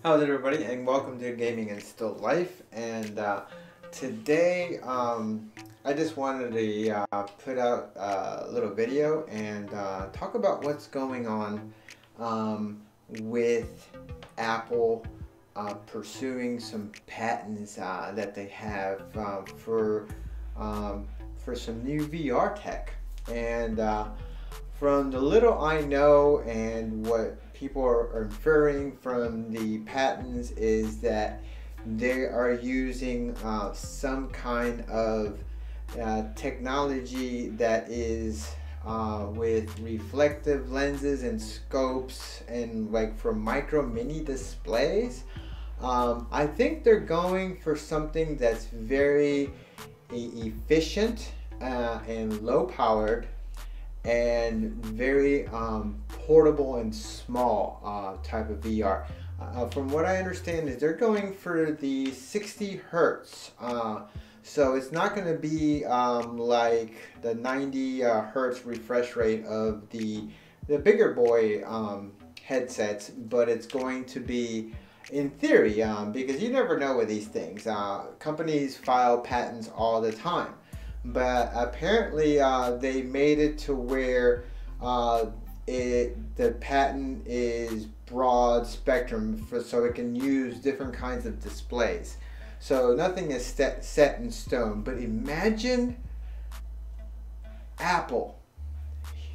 How's everybody, and welcome to Gaming and Still Life. And today I just wanted to put out a little video and talk about what's going on with Apple pursuing some patents that they have for some new VR tech. And from the little I know and what people are inferring from the patents is that they are using some kind of technology that is with reflective lenses and scopes and like for micro mini displays. I think they're going for something that's very efficient and low powered and very portable and small type of VR. From what I understand is they're going for the 60 hertz. So it's not going to be like the 90 hertz refresh rate of the bigger boy headsets, but it's going to be, in theory, because you never know with these things. Companies file patents all the time. But apparently they made it to where the patent is broad spectrum so it can use different kinds of displays. So nothing is set in stone. But imagine Apple,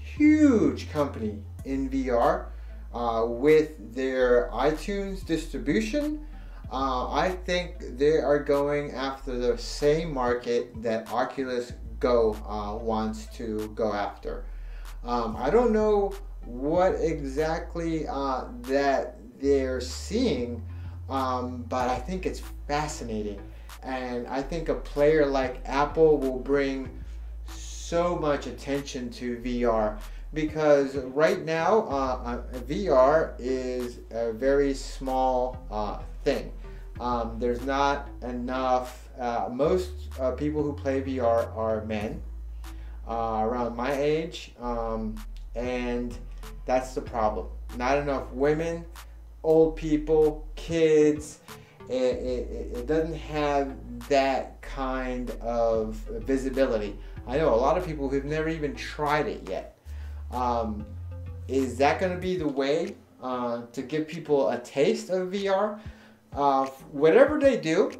huge company in VR, with their iTunes distribution. I think they are going after the same market that Oculus Go wants to go after. I don't know what exactly that they're seeing, but I think it's fascinating. And I think a player like Apple will bring so much attention to VR, because right now VR is a very small thing. There's not enough, most people who play VR are men around my age, and that's the problem. Not enough women, old people, kids. It doesn't have that kind of visibility. I know a lot of people who've never even tried it yet. Is that going to be the way to give people a taste of VR? Whatever they do,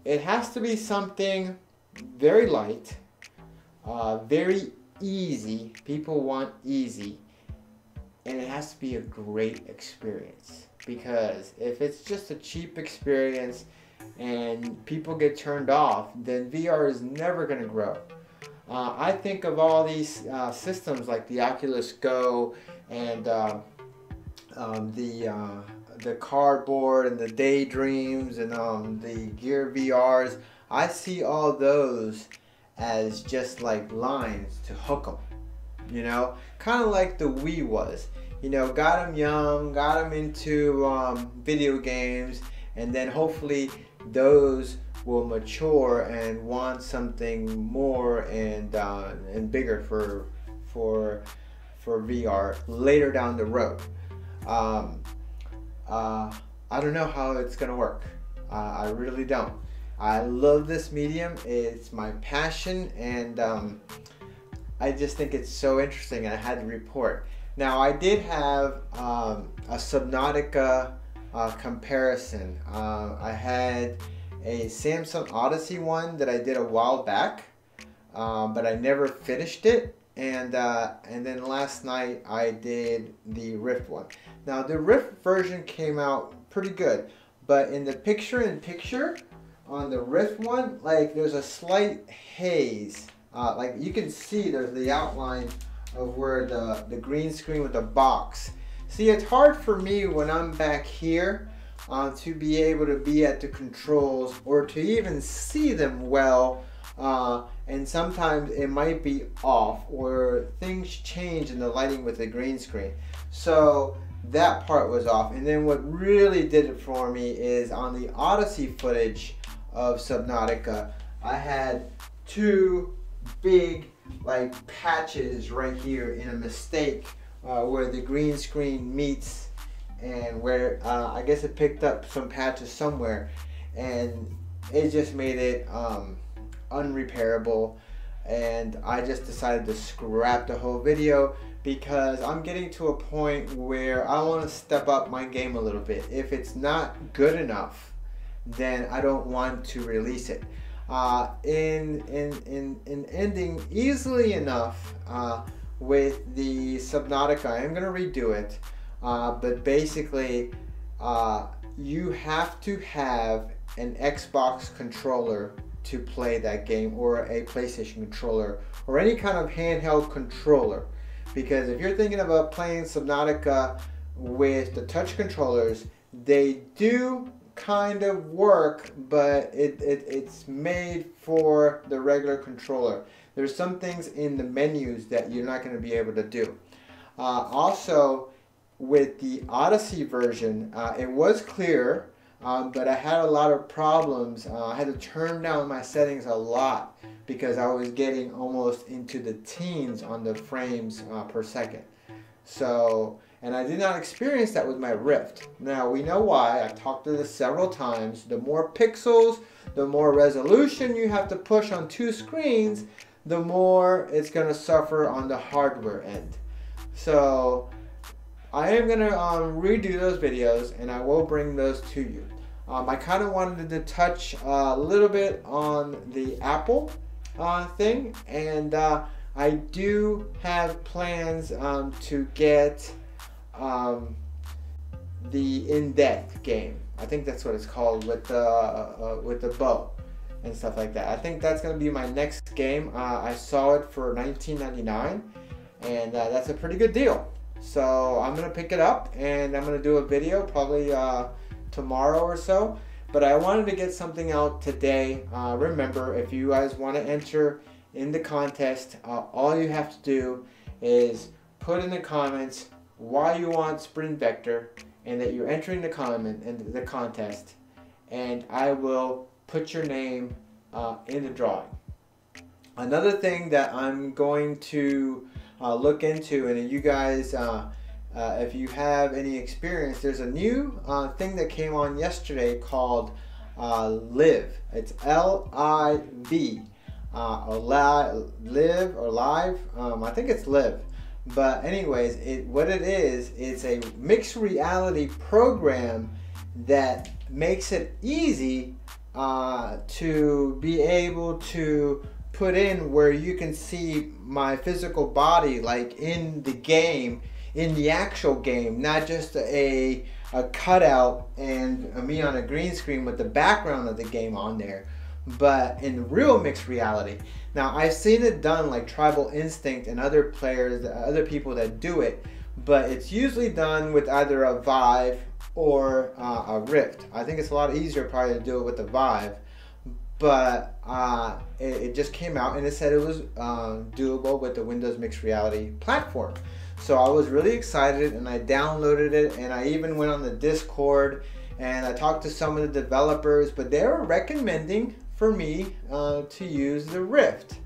it has to be something very light, very easy. People want easy, and it has to be a great experience, because if it's just a cheap experience and people get turned off, then VR is never going to grow. I think of all these systems like the Oculus Go and the Cardboard and the Daydreams and the Gear VRs. I see all those as just like lines to hook them, you know, kind of like the Wii was. You know, got them young, got them into video games, and then hopefully those will mature and want something more and bigger for VR later down the road. I don't know how it's gonna work. I really don't. I love this medium. It's my passion, and I just think it's so interesting, and I had to report. Now, I did have a Subnautica comparison. I had a Samsung Odyssey one that I did a while back, but I never finished it. And then last night I did the Rift one. Now the Rift version came out pretty good, but in the picture-in-picture on the Rift one, like there's a slight haze. Like you can see there's the outline of where the green screen with the box. See, it's hard for me when I'm back here to be able to be at the controls or to even see them well. And sometimes it might be off or things change in the lighting with the green screen. So that part was off. And then what really did it for me is on the Odyssey footage of Subnautica, I had two big like patches right here in a mistake where the green screen meets and where I guess it picked up some patches somewhere, and it just made it unrepairable, and I just decided to scrap the whole video because I'm getting to a point where I want to step up my game a little bit. If it's not good enough, then I don't want to release it. In ending easily enough with the Subnautica, I am going to redo it, but basically you have to have an Xbox controller to play that game, or a PlayStation controller, or any kind of handheld controller, because if you're thinking about playing Subnautica with the touch controllers, they do kind of work, but it's made for the regular controller. There's some things in the menus that you're not going to be able to do. Also, with the Odyssey version, it was clear, but I had a lot of problems. I had to turn down my settings a lot because I was getting almost into the teens on the frames per second. So, and I did not experience that with my Rift. Now, we know why. I've talked to this several times. The more pixels, the more resolution you have to push on two screens, the more it's going to suffer on the hardware end. So I am going to redo those videos, and I will bring those to you. I kind of wanted to touch a little bit on the Apple thing, and I do have plans to get the in-depth game. I think that's what it's called, with the bow and stuff like that. I think that's going to be my next game. I saw it for $19.99, and that's a pretty good deal. So I'm going to pick it up, and I'm going to do a video probably tomorrow or so. But I wanted to get something out today. Remember, if you guys want to enter in the contest, all you have to do is put in the comments why you want Sprint Vector and that you're entering the contest, and I will put your name in the drawing. Another thing that I'm going to look into, and you guys, if you have any experience, there's a new thing that came on yesterday called Live. It's L-I-V. Live or Live. I think it's Live. But anyways, what it is, it's a mixed reality program that makes it easy to be able to put in where you can see my physical body, like in the game, in the actual game, not just a cutout and me on a green screen with the background of the game on there, but in real mixed reality. Now, I've seen it done like Tribal Instinct and other players, other people that do it, but it's usually done with either a Vive or a Rift. I think it's a lot easier probably to do it with the Vive, but it just came out and it said it was doable with the Windows Mixed Reality platform. So I was really excited, and I downloaded it, and I even went on the Discord and I talked to some of the developers, but they were recommending for me to use the Rift.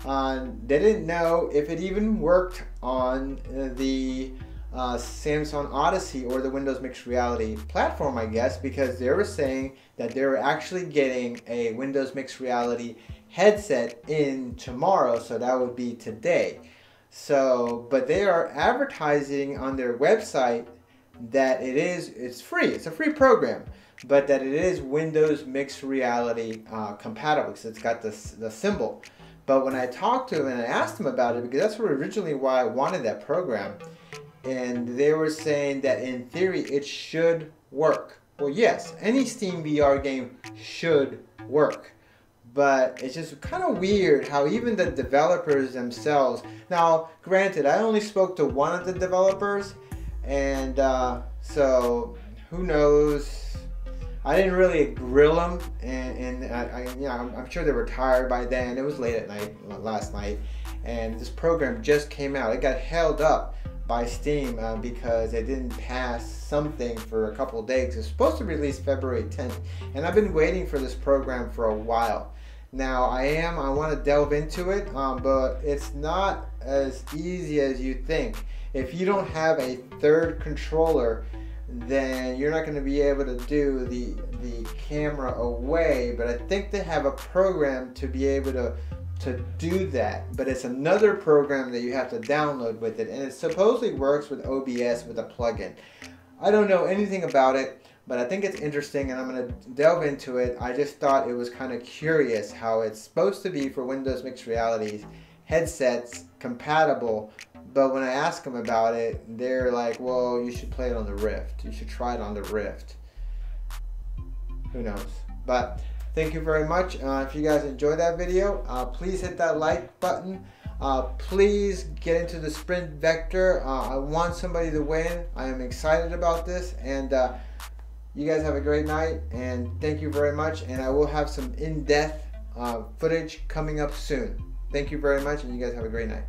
They didn't know if it even worked on the Samsung Odyssey or the Windows Mixed Reality platform, I guess, because they were saying that they were actually getting a Windows Mixed Reality headset in tomorrow, so that would be today. So, but they are advertising on their website that it's free. It's a free program, but that it is Windows Mixed Reality compatible, because it's got the symbol. But when I talked to them and I asked them about it, because that's originally why I wanted that program, and they were saying that in theory it should work. Well, yes, any Steam VR game should work. But it's just kind of weird how even the developers themselves... Now, granted, I only spoke to one of the developers, and so who knows? I didn't really grill them, and I'm sure they were tired by then. It was late at night last night, and this program just came out. It got held up by Steam because it didn't pass something for a couple of days. It's supposed to release February 10th, and I've been waiting for this program for a while. Now I want to delve into it, but it's not as easy as you think. If you don't have a third controller then you're not going to be able to do the camera away. But I think they have a program to be able to do that, but it's another program that you have to download with it, and it supposedly works with OBS with a plugin. I don't know anything about it, but I think it's interesting, and I'm going to delve into it. I just thought it was kind of curious how it's supposed to be for Windows Mixed Realities headsets compatible, but when I ask them about it, they're like, well, you should play it on the Rift. You should try it on the Rift. Who knows? But thank you very much. If you guys enjoyed that video, please hit that like button. Please get into the sprint vector. I want somebody to win. I am excited about this, and you guys have a great night, and thank you very much, and I will have some in-depth footage coming up soon. Thank you very much, and you guys have a great night.